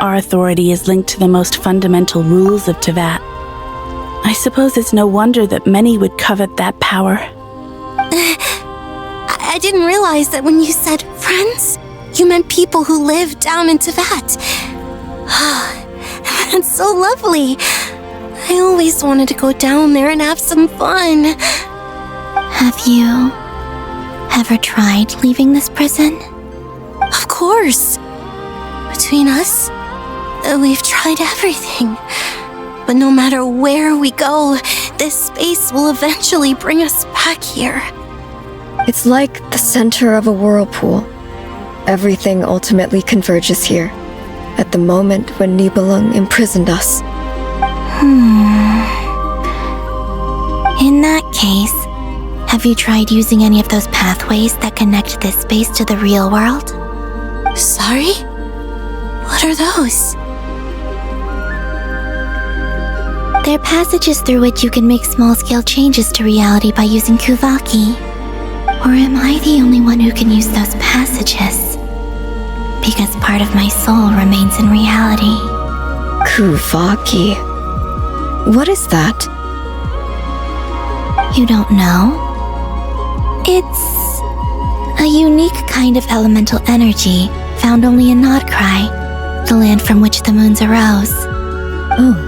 Our authority is linked to the most fundamental rules of Teyvat. I suppose it's no wonder that many would covet that power. I didn't realize that when you said friends, you meant people who live down in Teyvat. That's so lovely. I always wanted to go down there and have some fun. Have you ever tried leaving this prison? Of course. Between us, we've tried everything. But no matter where we go, this space will eventually bring us back here. It's like the center of a whirlpool. Everything ultimately converges here, at the moment when Nibelung imprisoned us. In that case, have you tried using any of those pathways that connect this space to the real world? Sorry? What are those? They're passages through which you can make small-scale changes to reality by using Kuvaki. Or am I the only one who can use those passages? Because part of my soul remains in reality. Kuvaki. What is that? You don't know? It's a unique kind of elemental energy found only in Nodcry, the land from which the moons arose. Oh.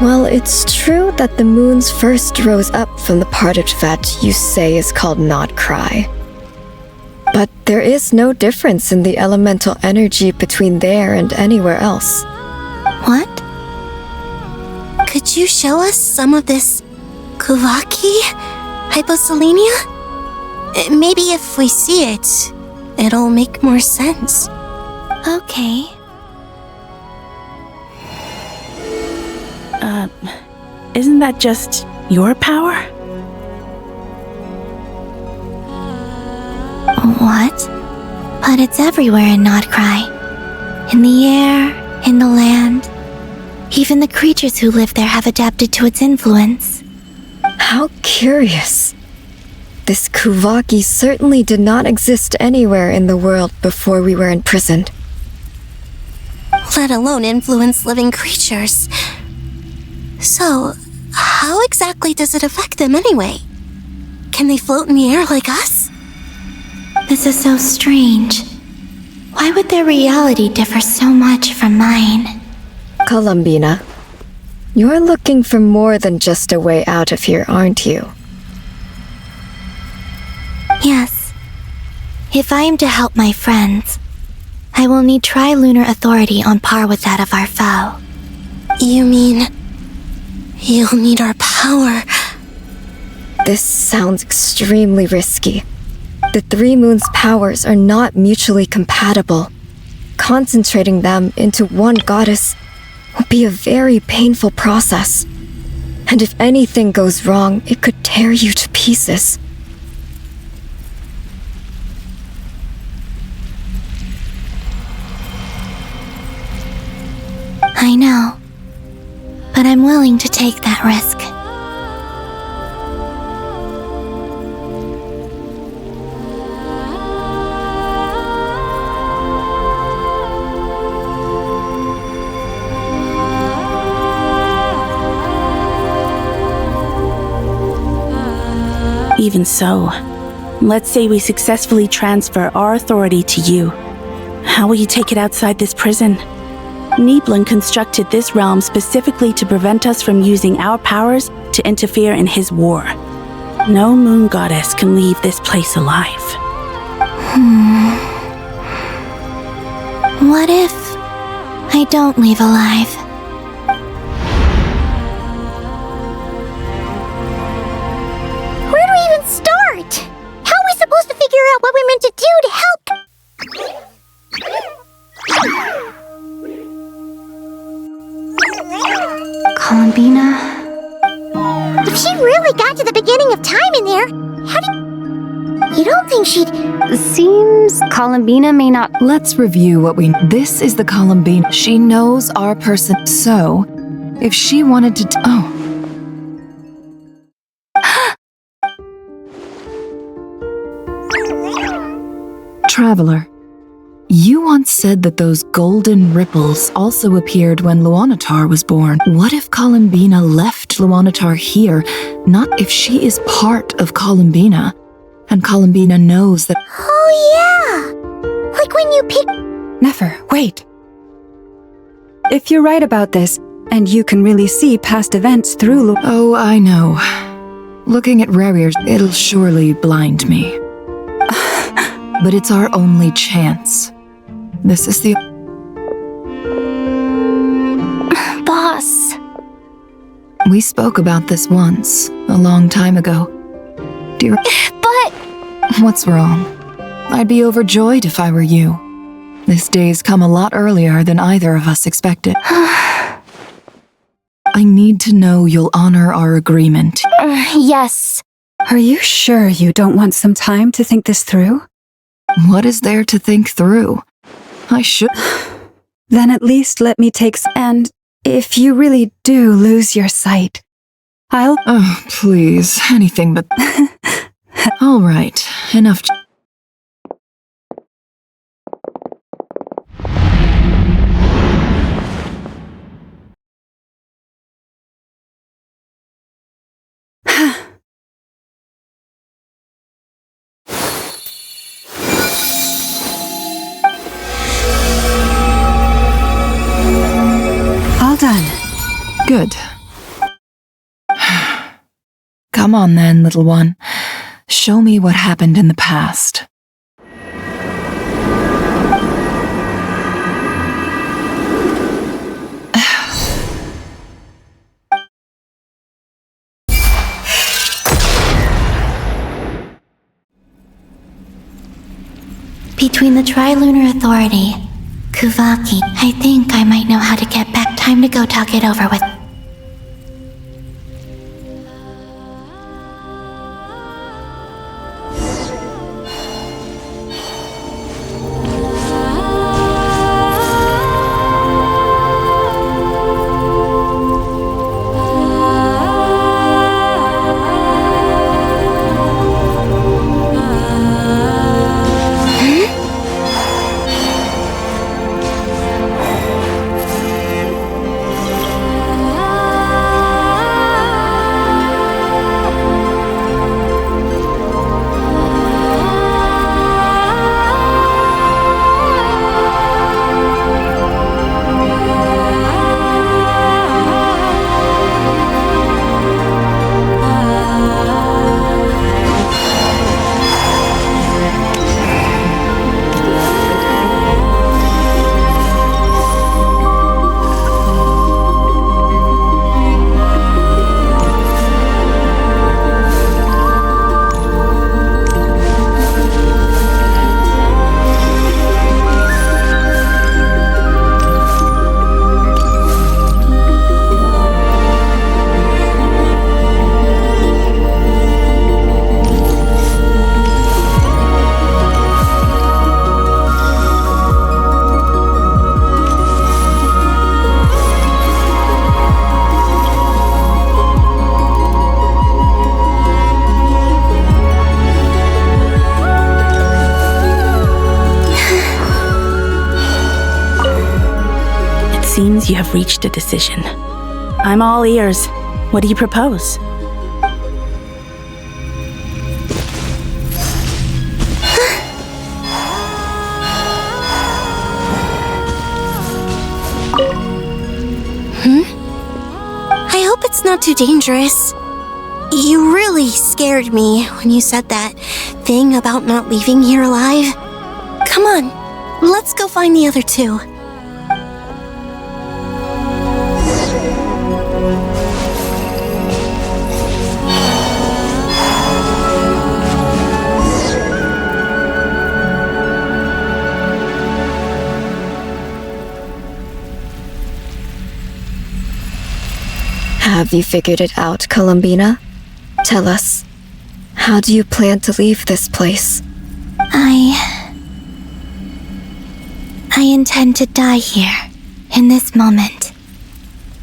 Well, it's true that the moons first rose up from the part of Teyvat you say is called Nodcry. But there is no difference in the elemental energy between there and anywhere else. What? Could you show us some of this Kuvaki hyposelenia? Maybe if we see it, it'll make more sense. Okay. Isn't that just your power? What? But it's everywhere in Nodcry. In the air, in the land. Even the creatures who live there have adapted to its influence. How curious. This Kuvaki certainly did not exist anywhere in the world before we were imprisoned. Let alone influence living creatures. So, how exactly does it affect them anyway? Can they float in the air like us? This is so strange. Why would their reality differ so much from mine? Columbina, you're looking for more than just a way out of here, aren't you? Yes. If I am to help my friends, I will need tri-lunar authority on par with that of our foe. You mean you'll need our power? This sounds extremely risky. The three moons' powers are not mutually compatible. Concentrating them into one goddess will be a very painful process. And if anything goes wrong, it could tear you to pieces. I know, but I'm willing to take that risk. Even so, let's say we successfully transfer our authority to you. How will you take it outside this prison? Nibelung constructed this realm specifically to prevent us from using our powers to interfere in his war. No moon goddess can leave this place alive. What if I don't leave alive? Where do we even start? How are we supposed to figure out what we're meant to do to help? Columbina? If she really got to the beginning of time in there, how did... You don't think she'd... Seems Columbina may not... Let's review what we... This is the Columbina. She knows our person. So, if she wanted to... Oh. Traveler, You once said that those golden ripples also appeared when Luanatar was born. What if Columbina left Luanatar here, not if she is part of Columbina, and Columbina knows that— Oh yeah! Like when you pick— Nefer, wait. If you're right about this, and you can really see past events through Oh, I know. Looking at Rarier, it'll surely blind me. But it's our only chance. This is the— Boss. We spoke about this once, a long time ago. Dear— But What's wrong? I'd be overjoyed if I were you. This day's come a lot earlier than either of us expected. I need to know you'll honor our agreement. yes. Are you sure you don't want some time to think this through? What is there to think through? I should— Then at least let me take and if you really do lose your sight, I'll— Oh, please, anything but— All right, enough. All done. Good. Come on then, little one. Show me what happened in the past. Between the Trilunar Authority, Kuvaki, I think I might know how to get back. Time to go talk it over with. Seems you have reached a decision. I'm all ears. What do you propose? I hope it's not too dangerous. You really scared me when you said that thing about not leaving here alive. Come on, let's go find the other two. Have you figured it out, Columbina? Tell us, how do you plan to leave this place? I intend to die here, in this moment,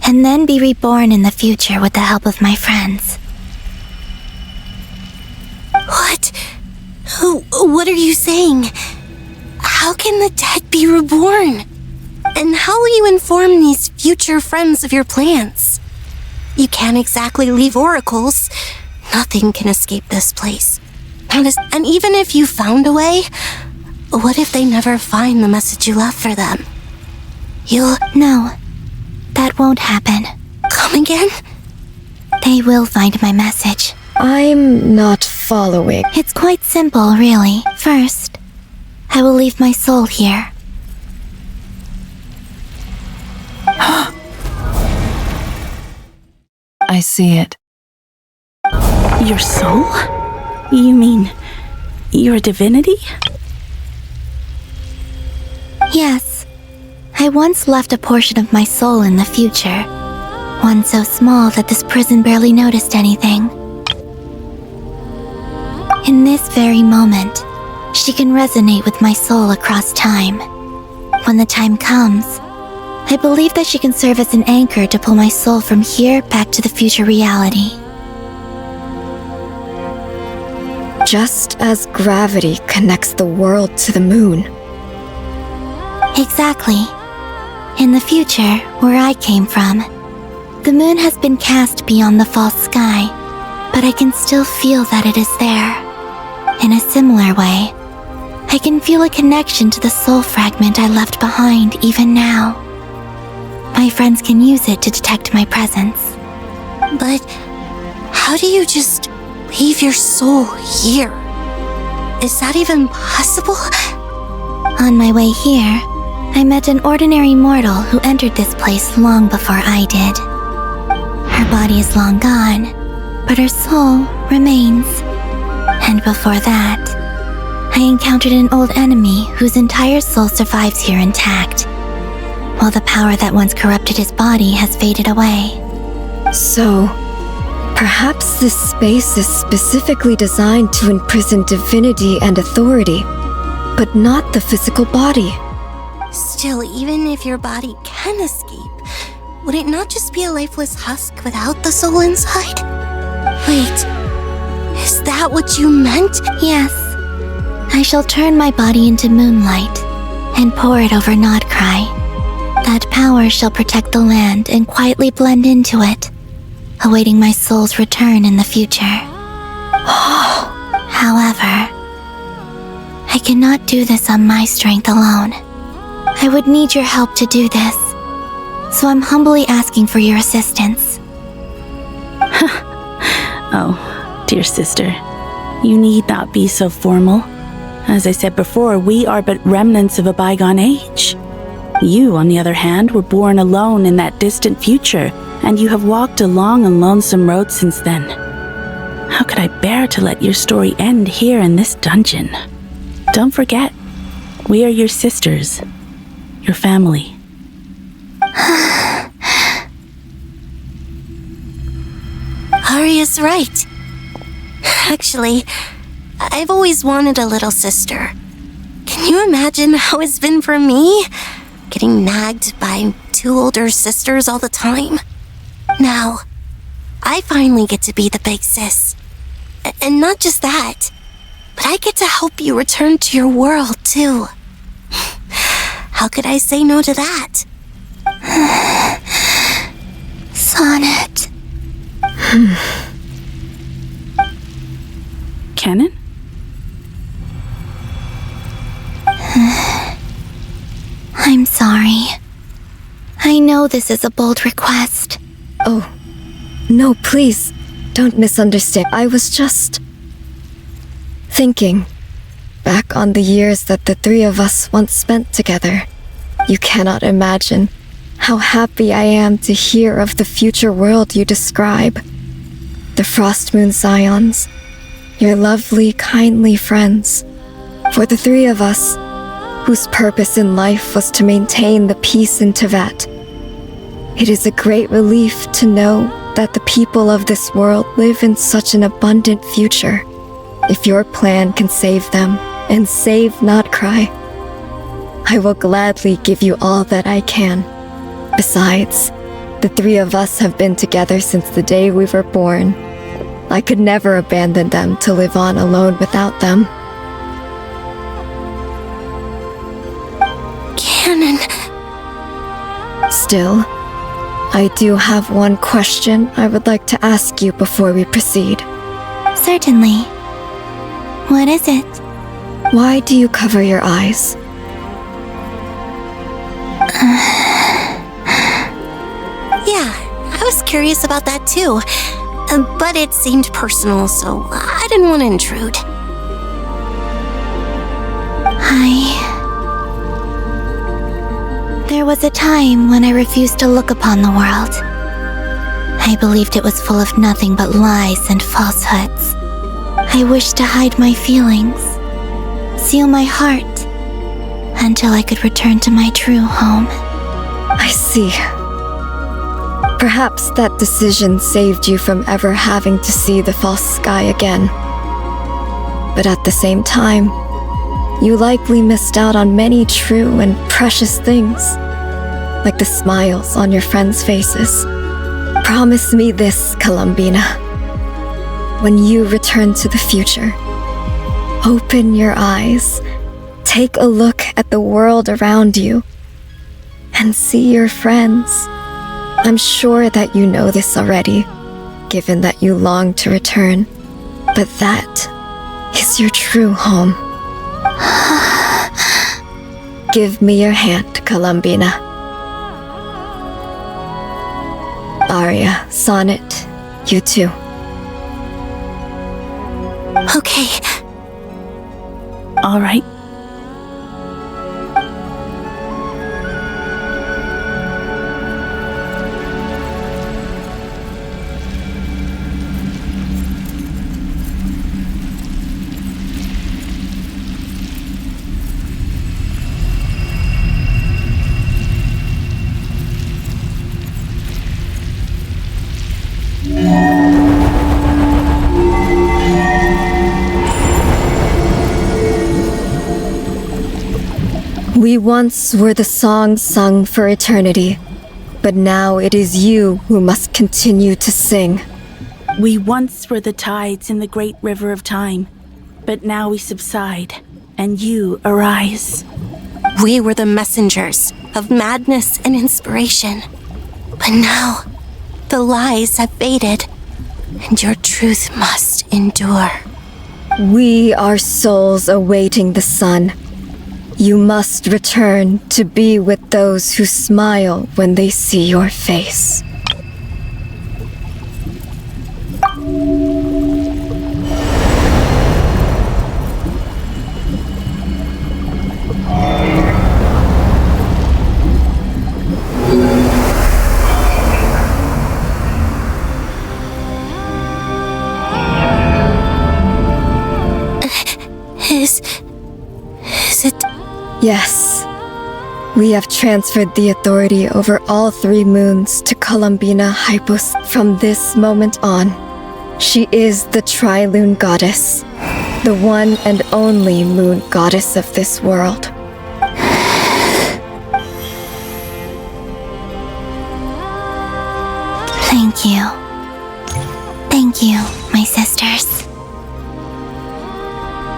and then be reborn in the future with the help of my friends. What? What are you saying? How can the dead be reborn? And how will you inform these future friends of your plans? You can't exactly leave oracles. Nothing can escape this place. And even if you found a way, what if they never find the message you left for them? No, that won't happen. Come again? They will find my message. I'm not following. It's quite simple, really. First, I will leave my soul here. I see it. Your soul? You mean your divinity? Yes, I once left a portion of my soul in the future. One so small that this prison barely noticed anything. In this very moment, she can resonate with my soul across time. When the time comes, I believe that she can serve as an anchor to pull my soul from here back to the future reality. Just as gravity connects the world to the moon. Exactly. In the future, where I came from, the moon has been cast beyond the false sky, but I can still feel that it is there. In a similar way, I can feel a connection to the soul fragment I left behind even now. My friends can use it to detect my presence. But how do you just leave your soul here? Is that even possible? On my way here, I met an ordinary mortal who entered this place long before I did. Her body is long gone, but her soul remains. And before that, I encountered an old enemy whose entire soul survives here intact, while the power that once corrupted his body has faded away. So, perhaps this space is specifically designed to imprison divinity and authority, but not the physical body. Still, even if your body can escape, would it not just be a lifeless husk without the soul inside? Wait, is that what you meant? Yes, I shall turn my body into moonlight and pour it over Nodcry. That power shall protect the land and quietly blend into it, awaiting my soul's return in the future. However, I cannot do this on my strength alone. I would need your help to do this, so I'm humbly asking for your assistance. Oh, dear sister, you need not be so formal. As I said before, we are but remnants of a bygone age. You, on the other hand, were born alone in that distant future, and you have walked a long and lonesome road since then. How could I bear to let your story end here in this dungeon? Don't forget, we are your sisters, your family. Arya's right. Actually, I've always wanted a little sister. Can you imagine how it's been for me? Getting nagged by two older sisters all the time. Now, I finally get to be the big sis. And not just that, but I get to help you return to your world, too. How could I say no to that? Sonnet. Canon? I'm sorry. I know this is a bold request. Oh, no, please, don't misunderstand. I was just thinking back on the years that the three of us once spent together. You cannot imagine how happy I am to hear of the future world you describe. The Frost Moon Scions, your lovely, kindly friends. For the three of us, whose purpose in life was to maintain the peace in Teyvat, it is a great relief to know that the people of this world live in such an abundant future. If your plan can save them and save Nodcry, I will gladly give you all that I can. Besides, the three of us have been together since the day we were born. I could never abandon them to live on alone without them. Canon. Still, I do have one question I would like to ask you before we proceed. Certainly. What is it? Why do you cover your eyes? Yeah, I was curious about that too. But it seemed personal, so I didn't want to intrude. There was a time when I refused to look upon the world. I believed it was full of nothing but lies and falsehoods. I wished to hide my feelings, seal my heart, until I could return to my true home. I see. Perhaps that decision saved you from ever having to see the false sky again. But at the same time, you likely missed out on many true and precious things, like the smiles on your friends' faces. Promise me this, Columbina. When you return to the future, open your eyes, take a look at the world around you, and see your friends. I'm sure that you know this already, given that you long to return, but that is your true home. Give me your hand, Columbina. Aria, Sonnet, you too. Okay. All right. We once were the song sung for eternity, but now it is you who must continue to sing. We once were the tides in the great river of time, but now we subside, and you arise. We were the messengers of madness and inspiration. But now, the lies have faded, and your truth must endure. We are souls awaiting the sun. You must return to be with those who smile when they see your face. Is it? Yes. We have transferred the authority over all 3 moons to Columbina Hypos from this moment on. She is the Tri-Lune Goddess, the one and only moon goddess of this world. Thank you. Thank you, my sisters.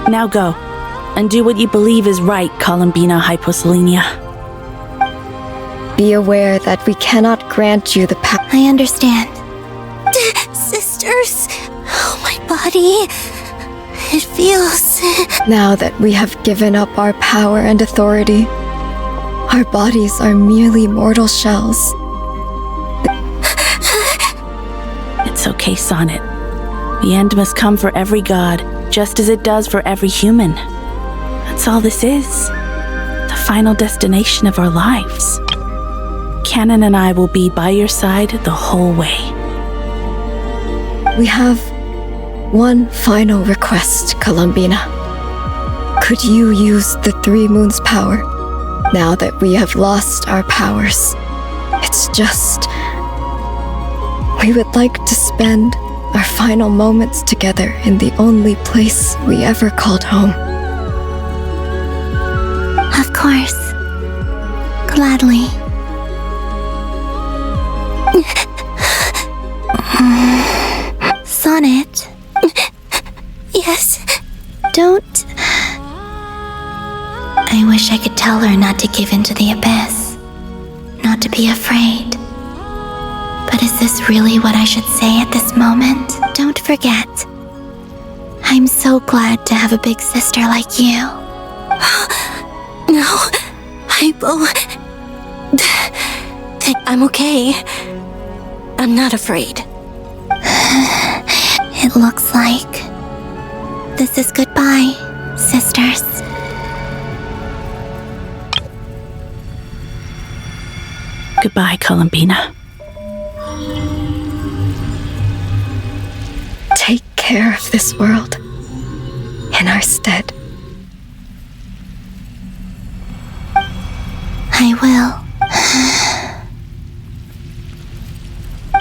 Now go, and do what you believe is right, Columbina Hyposelenia. Be aware that we cannot grant you the power. I understand. Sisters, oh, my body. It feels. Now that we have given up our power and authority, our bodies are merely mortal shells. It's okay, Sonnet. The end must come for every god, just as it does for every human. That's all this is. The final destination of our lives. Canon and I will be by your side the whole way. We have one final request, Columbina. Could you use the 3 moons' power now that we have lost our powers? It's just... we would like to spend our final moments together in the only place we ever called home. Of course. Gladly. Sonnet. Yes. Don't... I wish I could tell tell her not to give in to the abyss, not to be afraid. But is this really what I should say at this moment? Don't forget, I'm so glad to have a big sister like you. No, I'm okay. I'm not afraid. It looks like this is goodbye, sisters. Goodbye, Columbina. Take care of this world in our stead. I will.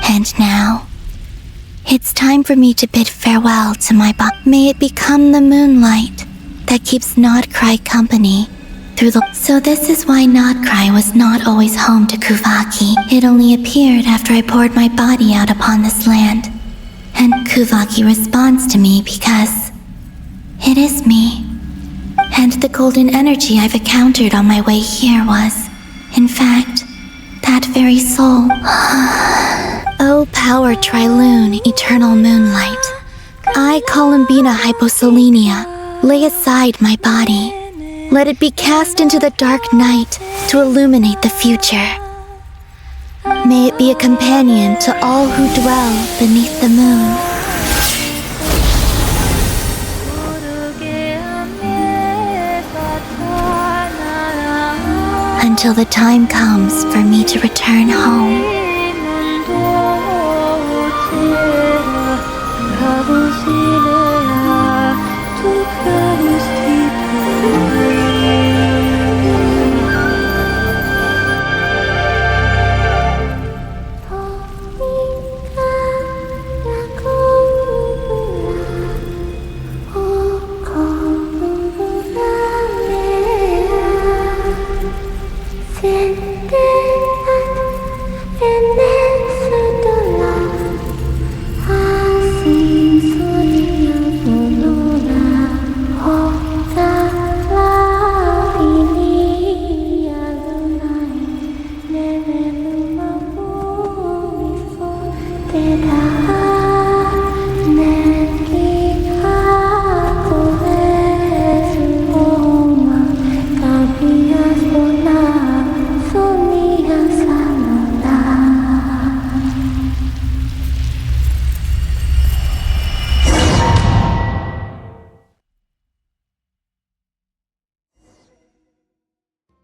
And now, it's time for me to bid farewell to my body. May it become the moonlight that keeps Nodcry company through the... So this is why Nodcry was not always home to Kuvaki. It only appeared after I poured my body out upon this land. And Kuvaki responds to me because it is me. And the golden energy I've encountered on my way here was, in fact, that very soul. O power Trilune, eternal moonlight. I, Columbina Hyposelenia, lay aside my body. Let it be cast into the dark night to illuminate the future. May it be a companion to all who dwell beneath the moon. Until the time comes for me to return home.